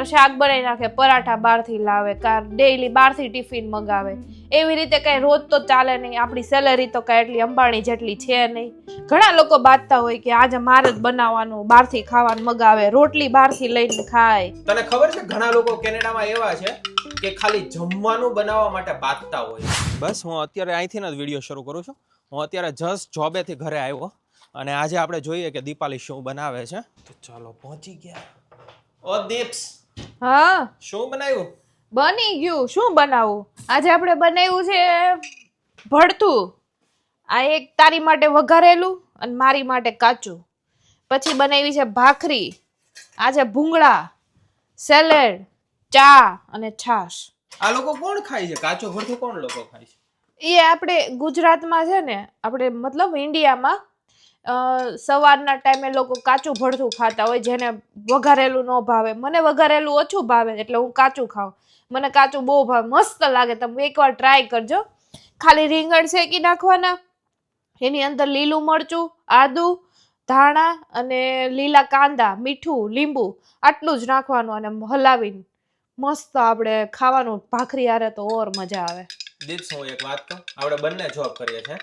શાક બનાવી નાખે, પરાઠા બહારથી લાવે, કાર ડેઈલી બહારથી ટિફિન મગાવે. એવી રીતે કઈ રોજ તો ચાલે નહીં. આપણી સેલેરી તો કઈ એટલી અંબાણી જેટલી છે નહીં. ઘણા લોકો બાંધતા હોય કે આજે મારે જ બનાવવાનું, બહારથી ખાવાનું મગાવે, રોટલી બહારથી લઈને ખાય. તને ખબર છે ઘણા લોકો કેનેડામાં એવા છે કે ખાલી જમવાનું બનાવવા માટે બાંધતા હોય. બસ હું અત્યારે અહીંથી જ વિડીયો શરૂ કરું છું. હું અત્યારે જસ્ટ જોબેથી ઘરે આવ્યો અને આજે આપણે જોઈએ કે દીપાલી શું બનાવે છે. તો ચાલો પહોંચી ગયા. ઓ દીપ્સ, હા શું બનાવ્યું? બની ગયું. શું બનાવું? આજે આપણે બનાવ્યું છે ભરતું. આ એક તારી માટે વઘારેલું અને મારી માટે કાચું. પછી બનાવી છે ભાખરી, આજે ભૂંગળા, સેલેડ, ચા અને છાશ. આ લોકો કોણ ખાય છે? કાચું ભરતું કોણ લોકો ખાય છે? એ આપણે ગુજરાતમાં છે ને, આપણે મતલબ ઇન્ડિયામાં સવારના ટાઈમે લોકો કાચું ભરતું ખાતા હોય, જેને વઘારેલું ન ભાવે. મને વઘારેલું ઓછું ભાવે એટલે હું કાચું ખાઉં. મને કાચું બહુ ભાવે, મસ્ત લાગે. તમે એકવાર ટ્રાય કરજો. ખાલી રીંગણ શેકી નાખવાના, એની અંદર લીલું મરચું, આદુ, ધાણા અને લીલા કાંદા, મીઠું, લીંબુ આટલું જ નાખવાનું અને હલાવીને મસ્ત આપણે ખાવાનું. ભાખરી હારે તો ઓર મજા આવે. દીપ્સ, હું એક વાત કહું, આપણે બંને જોબ કરીએ છીએ,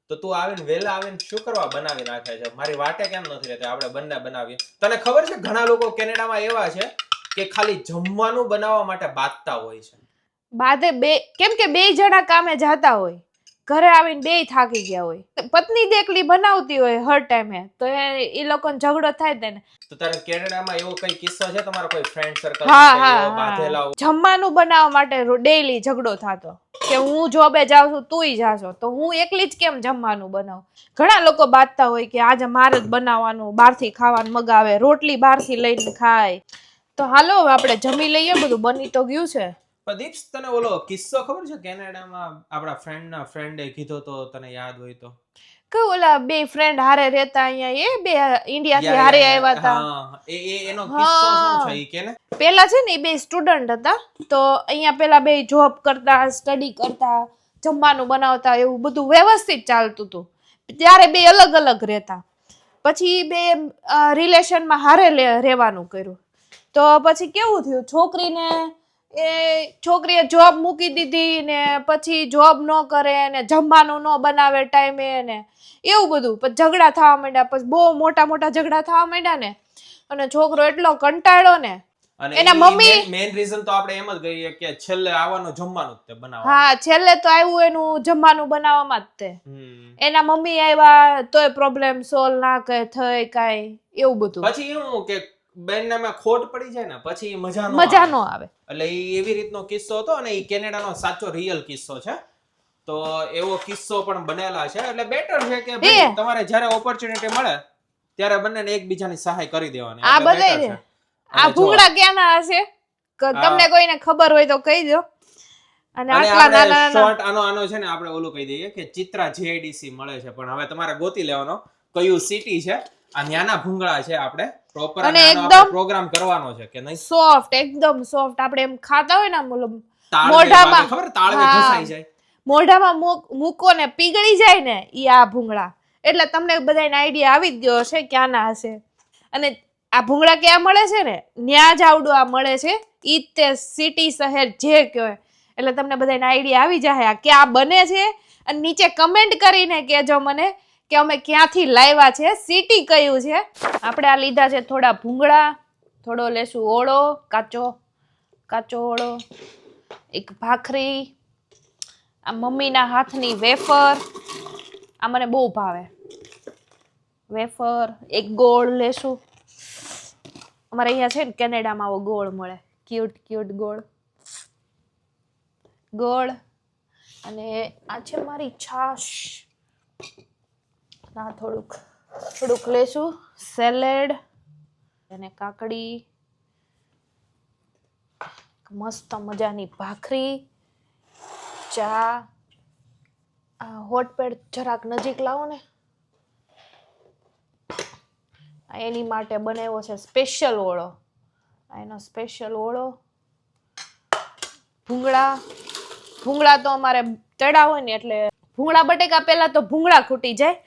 તો તું આવીને વહેલા આવીને શું કરવા બનાવી નાખે છે? મારી વાટે કેમ નથી રહેતી? આપણે બંને બનાવીએ. તને ખબર છે ઘણા લોકો કેનેડામાં એવા છે કે ખાલી જમવાનું બનાવવા માટે બાંધતા હોય છે. બાદે બે, કેમ કે બે જણા કામે જાતા હોય, ઘરે આવીને બે થાકી ગયા હોય, પત્ની દેખલી બનાવતી હોય હર ટાઈમે, તો એ લોકોને ઝઘડો થાય તેને. તો તારે કેનેડામાં એવો કઈ કિસ્સો છે તમારો કોઈ ફ્રેન્ડ સર્કલ બાંધેલા? જમવાનું બનાવવા માટે ડેઈલી ઝઘડો થતો કે હું જોબે જાઉં છું, તુંય જાશો, તો હું એકલી જ કેમ જમવાનું બનાવું. ઘણા લોકો બાંધતા હોય કે આજે મારે જ બનાવવાનું, બહારથી ખાવાનું મગાવે, રોટલી બહારથી લઈને ખાય. તો હાલો હવે આપણે જમી લઈએ, બધું બની તો ગયું છે. દીપ્સ, તને ઓલો કિસ્સો ખબર છે કેનેડામાં આપણા ફ્રેન્ડના ફ્રેન્ડે કીધો તો? તને યાદ હોય તો કે ઓલા બે ફ્રેન્ડ હારે રહેતા અહીંયા, એ બે ઇન્ડિયાથી હારે આવ્યા હતા. હા, એનો કિસ્સો શું છે ઈ કે ને? પેલા છે ને એ બે સ્ટુડન્ટ હતા, તો અહીંયા પેલા બે જોબ કરતા, સ્ટડી કરતા, જમવાનું બનાવતા, એવું બધું વ્યવસ્થિત ચાલતું હતું. ત્યારે બે અલગ અલગ રહેતા. પછી બે રિલેશનમાં હારે રહેવાનું કર્યું. તો પછી કેવું થયું, છોકરીએ જોબ મૂકી દીધી ને પછી જોબ ન કરે ને જમવાનું ન બનાવે ટાઈમે ને એવું બધું. પછી ઝઘડા થવા માંડ્યા, પછી બહુ મોટા મોટા ઝઘડા થવા માંડ્યા ને, અને છોકરો એટલો કંટાળ્યો ને, એના મમ્મી મેઈન રીઝન તો આપણે એમ જ કહીએ કે છેલ્લે આવવાનું જમવાનું જ તે બનાવવાનું. હા, છેલ્લે તો આવ્યું એનું જમવાનું બનાવવામાં જ તે. એના મમ્મી આવ્યા તોય પ્રોબ્લેમ સોલ્વ ના થઈ કાંઈ એવું બધું. પછી એવું કે બેનનામાં ખોટ પડી જાય ને પછી મજા નો આવે. એટલે એવી રીતનો કિસ્સો હતો અને એ કેનેડાનો સાચો રિયલ કિસ્સો છે. તો એવો કિસ્સો પણ બનેલા છે. એટલે બેટર છે કે ભાઈ તમારે જ્યારે ઓપોર્ચ્યુનિટી મળે ત્યારે બંનેને એકબીજાની સહાય કરી દેવાની. આ બધાય આ ભૂંગળા ક્યાંના હશે? તમને કોઈને ખબર હોય તો કહી દો. અને આટલા નાના શોર્ટ આનો છે ને આપણે ઓલું કહી દઈએ કે ચિત્રા JIDC મળે છે, પણ હવે તમારે ગોતી લેવાનો કયું સિટી છે. આ ન્યાના ભૂંગળા છે. આપણે પ્રોપર અને એકદમ પ્રોગ્રામ કરવાનો છે કે નહીં. સોફ્ટ, એકદમ સોફ્ટ. આપણે એમ ખાતા હોય ને મોઢામાં, ખબર તાળવે ઘસાઈ જાય, મોઢામાં મૂકો ને પીગળી જાય ને, ઈ આ ભૂંગળા. એટલે તમને બધાને આઈડિયા આવી જ ગયો હશે ક્યાંના હશે. અને આ ભૂંગળા ક્યાં મળે છે ને, ન્યા જ આવડું આ મળે છે. ઈ તે સિટી, શહેર જે કહેવાય. એટલે તમને બધાને આઈડિયા આવી જાય આ ક્યાં બને છે. અને નીચે કમેન્ટ કરીને કહેજો મને કે અમે ક્યાંથી લાવ્યા છે, સિટી કયું છે. આપણે આ લીધા છે થોડા ભૂંગળા, થોડો લેશું ઓળો, કાચો ઓળો, એક ભાખરી, આ મમ્મીના હાથની વેફર, આ મને બહુ ભાવે વેફર, એક ગોળ લેશું. અમારે અહીંયા છે ને કેનેડામાં આવો ગોળ મળે, ક્યુટ ગોળ. અને આ છે મારી છાશ. ના થોડુંક લેશું. સેલેડ અને કાકડી, મસ્ત મજાની ભાખરી, ચા. હોટપેડ જરાક નજીક લાવો ને. એની માટે બનાવ્યો છે સ્પેશિયલ ઓળો. એનો સ્પેશિયલ ઓળો. ભૂંગળા તો અમારે તળા હોય ને એટલે ભૂંગળા બટેકા પહેલા તો ભૂંગળા ખૂટી જાય,